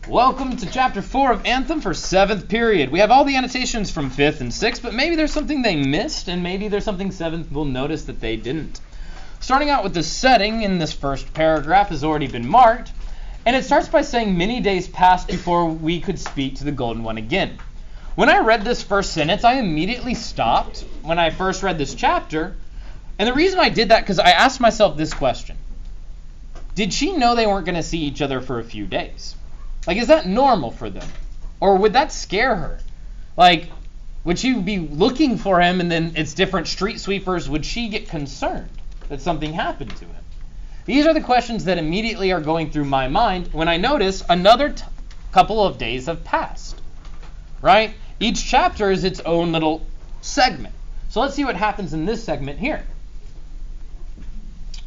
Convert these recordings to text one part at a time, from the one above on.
Welcome to chapter 4 of Anthem for 7th period. We have all the annotations from 5th and 6th, but maybe there's something they missed, and maybe there's something 7th will notice that they didn't. Starting out with the setting in this first paragraph has already been marked, and it starts by saying many days passed before we could speak to the Golden One again. When I read this first sentence, I immediately stopped when I first read this chapter, and the reason I did that because I asked myself this question. Did she know they weren't going to see each other for a few days? Like, is that normal for them? Or would that scare her? Like, would she be looking for him and then it's different street sweepers? Would she get concerned that something happened to him? These are the questions that immediately are going through my mind when I notice another couple of days have passed. Right? Each chapter is its own little segment. So let's see what happens in this segment here.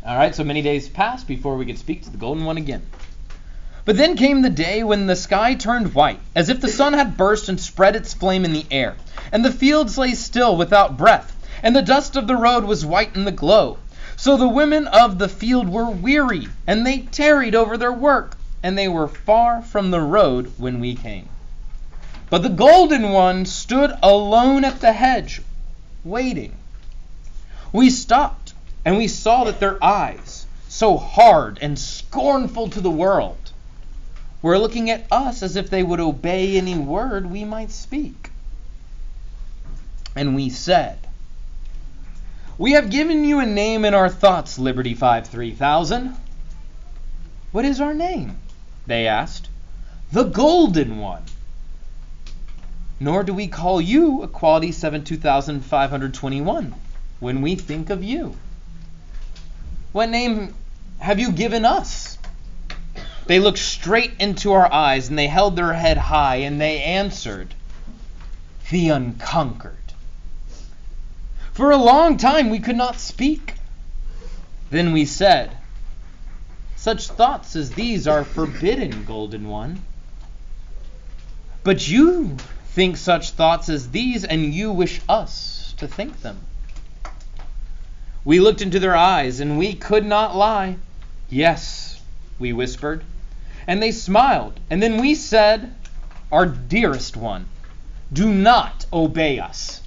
All right, so many days passed before we could speak to the Golden One again. But then came the day when the sky turned white, as if the sun had burst and spread its flame in the air, and the fields lay still without breath, and the dust of the road was white in the glow. So the women of the field were weary, and they tarried over their work, and they were far from the road when we came. But the Golden One stood alone at the hedge, waiting. We stopped, and we saw that their eyes, so hard and scornful to the world, were looking at us as if they would obey any word we might speak. And we said, "We have given you a name in our thoughts, Liberty 53000. What is our name?" they asked. "The Golden One. Nor do we call you Equality 72521 when we think of you. What name have you given us?" They looked straight into our eyes, and they held their head high, and they answered, "The Unconquered." For a long time we could not speak. Then we said, "Such thoughts as these are forbidden, Golden One. But you think such thoughts as these, and you wish us to think them." We looked into their eyes, and we could not lie. "Yes," we whispered. And they smiled. And then we said, "Our dearest one, do not obey us."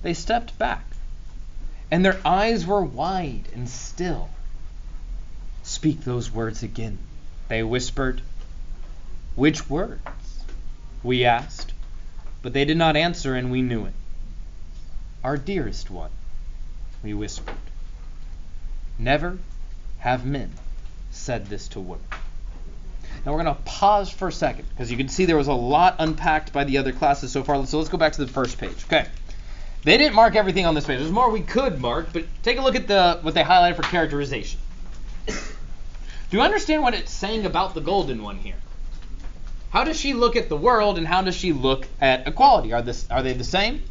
They stepped back, and their eyes were wide and still. "Speak those words again," they whispered. "Which words?" we asked. But they did not answer, and we knew it. "Our dearest one," we whispered. Never have men said this to women. Now we're going to pause for a second because you can see there was a lot unpacked by the other classes so far. So let's go back to the first page. Okay. They didn't mark everything on this page. There's more we could mark, but take a look at what they highlighted for characterization. Do you understand what it's saying about the Golden One here? How does she look at the world and how does she look at equality? Are they the same?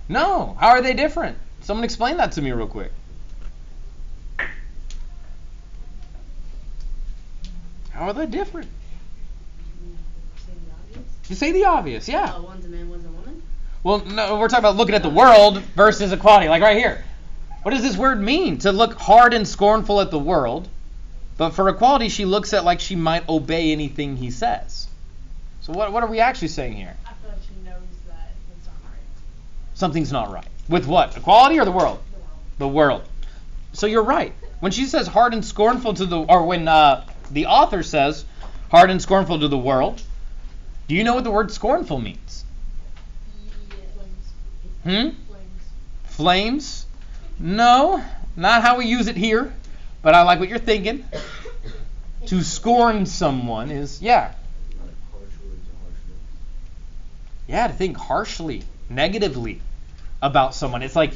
No. How are they different? Someone explain that to me real quick. How are they different? You say the obvious, yeah. One's a man, one's a woman? Well, no, we're talking about looking at the world versus equality, like right here. What does this word mean? To look hard and scornful at the world, but for equality, she looks at like she might obey anything he says. So what are we actually saying here? I feel like she knows that it's not right. Something's not right. With what? Equality or the world? The world. The world. So you're right. When she says hard and scornful to when the author says hard and scornful to the world, do you know what the word scornful means? Flames. Flames? No, not how we use it here, but I like what you're thinking. To scorn someone is, yeah, to think harshly, negatively about someone. It's like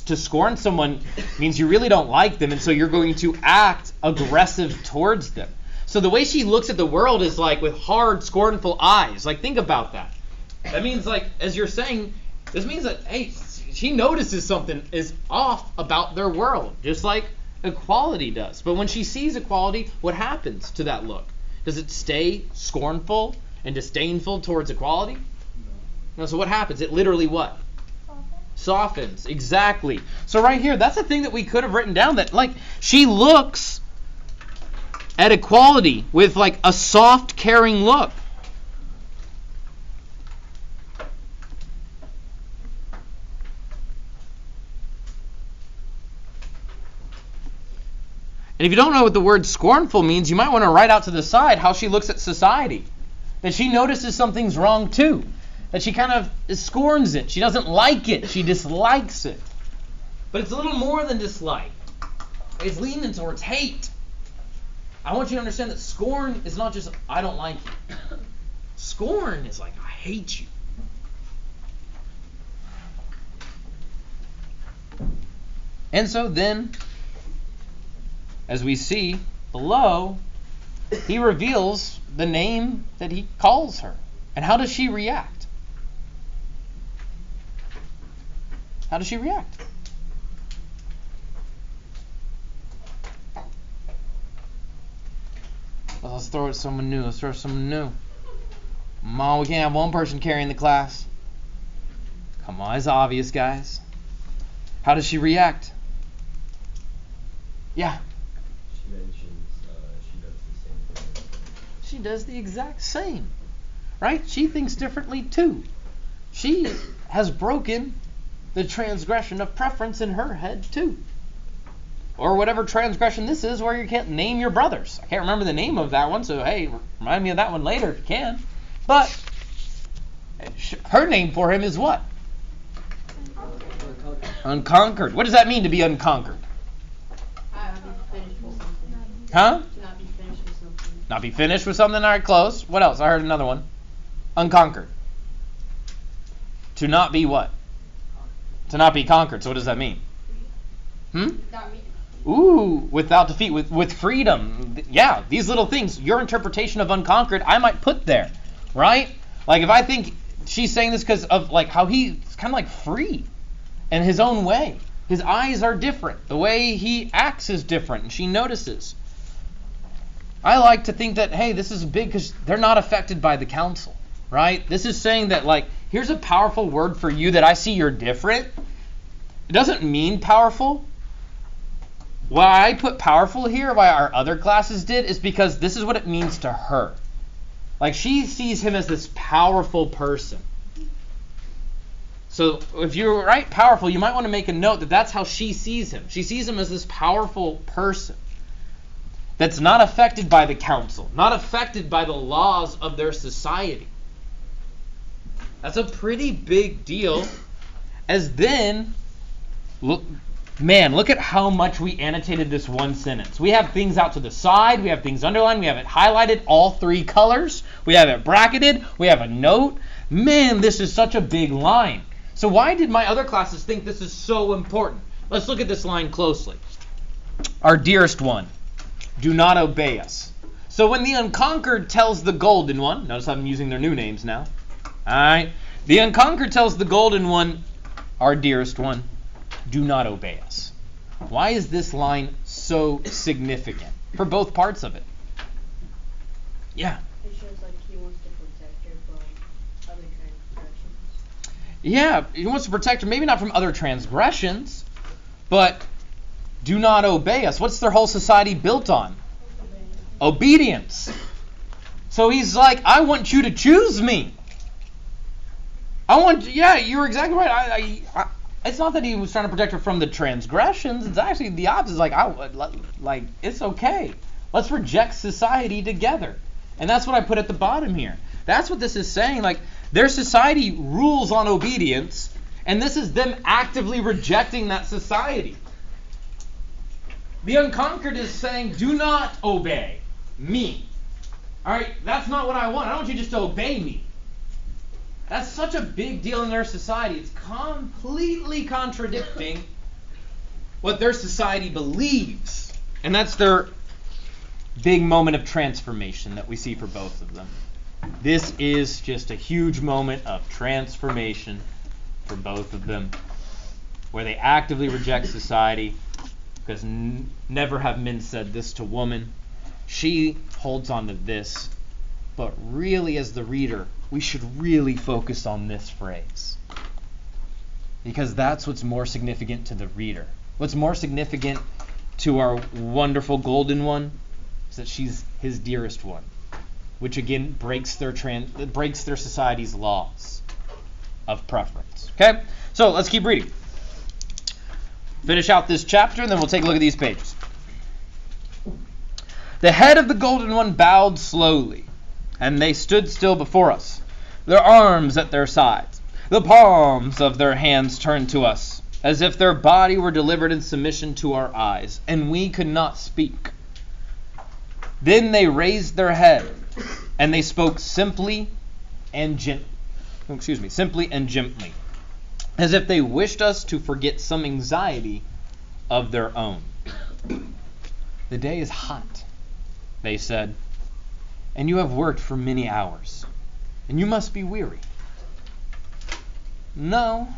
to scorn someone means you really don't like them, and so you're going to act aggressive towards them. So the way she looks at the world is like with hard, scornful eyes. Like, think about that. That means, like, as you're saying, this means that, hey, she notices something is off about their world, just like equality does. But when she sees equality, what happens to that look? Does it stay scornful and disdainful towards equality? No. So what happens? It literally what? Softens. Exactly. So right here, that's a thing that we could have written down, that like she looks at equality with like a soft, caring look. And if you don't know what the word scornful means, you might want to write out to the side how she looks at society. That she notices something's wrong too. That she kind of scorns it. She doesn't like it. She dislikes it. But it's a little more than dislike. It's leaning towards hate. I want you to understand that scorn is not just, I don't like you. Scorn is like, I hate you. And so then, as we see below, he reveals the name that he calls her. And how does she react? How does she react? Well, let's throw it to someone new. Let's throw it to someone new. Mom, we can't have one person carrying the class. Come on, it's obvious, guys. How does she react? Yeah. She mentions she does the same thing. She does the exact same. Right? She thinks differently too. She has broken the transgression of preference in her head too. Or whatever transgression this is where you can't name your brothers. I can't remember the name of that one, so hey, remind me of that one later if you can. But her name for him is what? Unconquered. What does that mean to be unconquered? Huh? Not be finished with something. Not be finished with something? All right, close. What else? I heard another one. Unconquered. To not be what? To not be conquered. So what does that mean? Ooh, without defeat, with freedom. Yeah, these little things, your interpretation of unconquered, I might put there, right? Like if I think she's saying this because of like how he's kind of like free in his own way. His eyes are different. The way he acts is different, and she notices. I like to think that, hey, this is big because they're not affected by the council, right? This is saying that, like, here's a powerful word for you that I see you're different. It doesn't mean powerful. Why I put powerful here, why our other classes did, is because this is what it means to her. Like, she sees him as this powerful person. So if you write powerful, you might want to make a note that that's how she sees him. She sees him as this powerful person that's not affected by the council, not affected by the laws of their society. That's a pretty big deal. As then, look at how much we annotated this one sentence. We have things out to the side, we have things underlined, we have it highlighted, all three colors, we have it bracketed, we have a note. Man, this is such a big line. So why did my other classes think this is so important? Let's look at this line closely. Our dearest one, do not obey us. So when the unconquered tells the golden one, notice I'm using their new names now. Alright. The unconquered tells the golden one, our dearest one, do not obey us. Why is this line so significant for both parts of it? Yeah. It shows like he wants to protect her from other transgressions. Yeah, he wants to protect her, maybe not from other transgressions, but do not obey us. What's their whole society built on? Obedience. So he's like, I want you to choose me. You're exactly right. It's not that he was trying to protect her from the transgressions. It's actually the opposite. It's okay. Let's reject society together. And that's what I put at the bottom here. That's what this is saying. Like, their society rules on obedience, and this is them actively rejecting that society. The unconquered is saying, do not obey me. All right, that's not what I want. I don't want you just to obey me. That's such a big deal in their society. It's completely contradicting what their society believes. And that's their big moment of transformation that we see for both of them. This is just a huge moment of transformation for both of them, where they actively reject society, because never have men said this to woman. She holds on to this, but really as the reader, we should really focus on this phrase, because that's what's more significant to the reader. What's more significant to our wonderful golden one is that she's his dearest one, which again breaks their society's laws of preference. Okay? So let's keep reading. Finish out this chapter, and then we'll take a look at these pages. The head of the golden one bowed slowly, and they stood still before us, their arms at their sides, the palms of their hands turned to us, as if their body were delivered in submission to our eyes, and we could not speak. Then they raised their head, and they spoke simply and gently, as if they wished us to forget some anxiety of their own. The day is hot, they said, and you have worked for many hours, and you must be weary. No,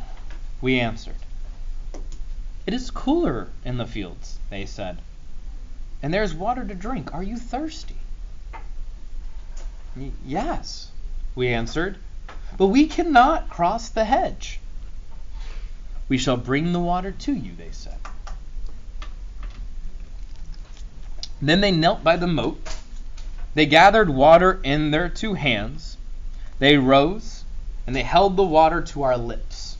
we answered. It is cooler in the fields, they said, and there is water to drink. Are you thirsty? Yes, we answered, but we cannot cross the hedge. We shall bring the water to you, they said. Then they knelt by the moat. They gathered water in their 2 hands. They rose, and they held the water to our lips.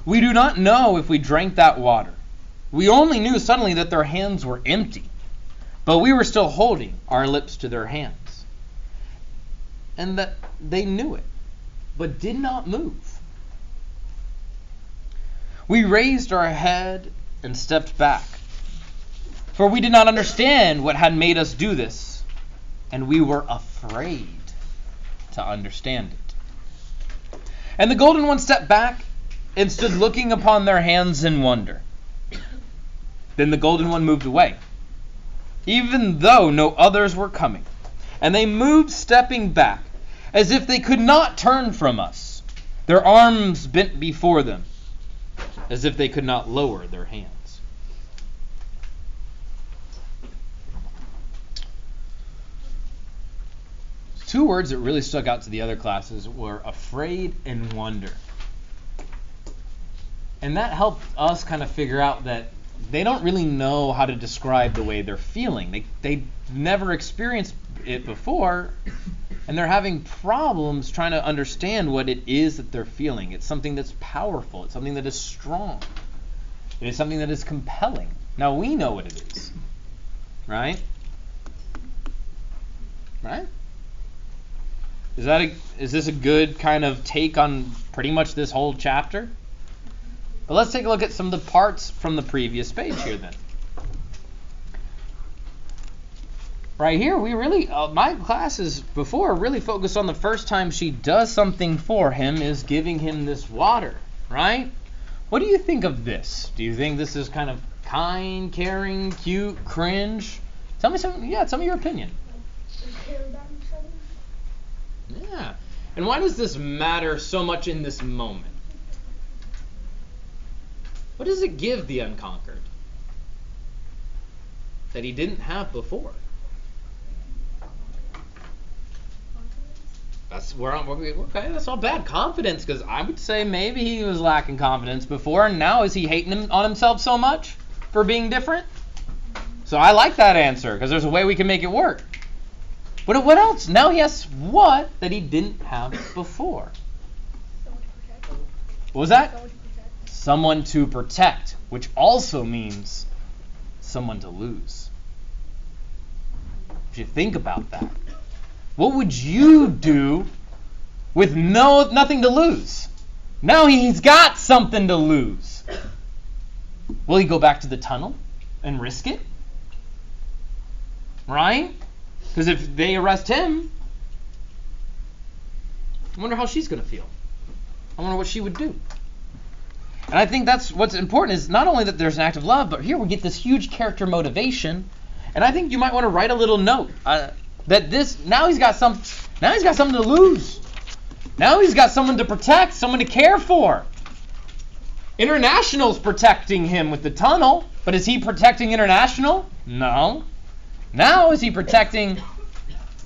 We do not know if we drank that water. We only knew suddenly that their hands were empty, but we were still holding our lips to their hands. And that they knew it, but did not move. We raised our head and stepped back, for we did not understand what had made us do this, and we were afraid to understand it. And the golden one stepped back and stood looking upon their hands in wonder. Then the golden one moved away, even though no others were coming, and they moved stepping back, as if they could not turn from us, their arms bent before them, as if they could not lower their hands. Two words that really stuck out to the other classes were afraid and wonder. And that helped us kind of figure out that they don't really know how to describe the way they're feeling. They never experienced it before, and they're having problems trying to understand what it is that they're feeling. It's something that's powerful. It's something that is strong. It is something that is compelling. Now we know what it is, right? Right? Is this a good kind of take on pretty much this whole chapter? But let's take a look at some of the parts from the previous page here then. Right here, we really, my classes before really focused on the first time she does something for him is giving him this water, right? What do you think of this? Do you think this is kind of kind, caring, cute, cringe? Tell me some of your opinion. Yeah. And why does this matter so much in this moment? What does it give the unconquered that he didn't have before? That's all bad. Confidence, because I would say maybe he was lacking confidence before, and now is he hating on himself so much for being different? So I like that answer, because there's a way we can make it work. But what else? Now he has what that he didn't have before? What was that? Someone to protect, which also means someone to lose. If you think about that, what would you do with nothing to lose? Now he's got something to lose. Will he go back to the tunnel and risk it? Right? Because if they arrest him, I wonder how she's going to feel. I wonder what she would do. And I think that's what's important is not only that there's an act of love, but here we get this huge character motivation. And I think you might want to write a little note that now he's got something to lose. Now he's got someone to protect, someone to care for. International's protecting him with the tunnel, but is he protecting International? No. Now is he protecting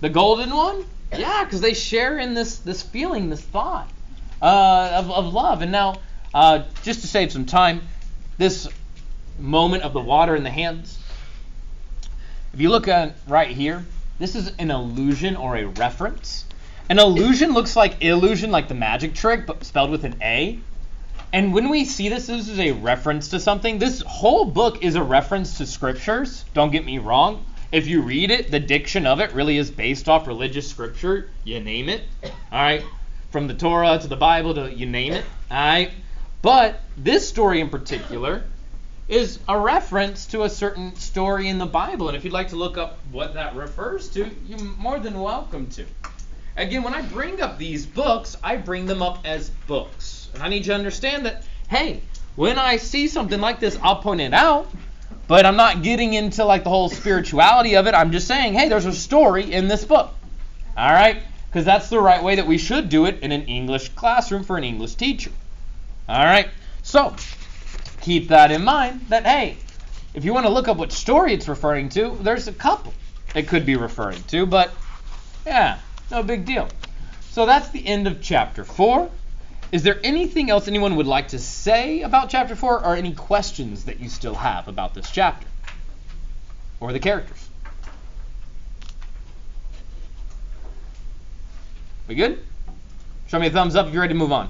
the golden one? Yeah, because they share in this feeling, this thought of love. And now, just to save some time, this moment of the water in the hands, If you look at right here, this is an allusion or a reference. An allusion looks like illusion, like the magic trick, but spelled with an A. And when we see this is a reference to something. This whole book is a reference to scriptures. Don't get me wrong. If you read it, the diction of it really is based off religious scripture. You name it. All right. From the Torah to the Bible to you name it. All right. But this story in particular is a reference to a certain story in the Bible. And if you'd like to look up what that refers to, you're more than welcome to. Again, when I bring up these books, I bring them up as books. And I need you to understand that, hey, when I see something like this, I'll point it out, but I'm not getting into like the whole spirituality of it. I'm just saying, hey, there's a story in this book. All right? Because that's the right way that we should do it in an English classroom for an English teacher. All right? So, keep that in mind that, hey, if you want to look up what story it's referring to, there's a couple it could be referring to, but yeah, no big deal. So that's the end of chapter 4. Is there anything else anyone would like to say about chapter 4, or any questions that you still have about this chapter or the characters? We good? Show me a thumbs up if you're ready to move on.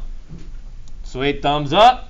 Sweet, thumbs up.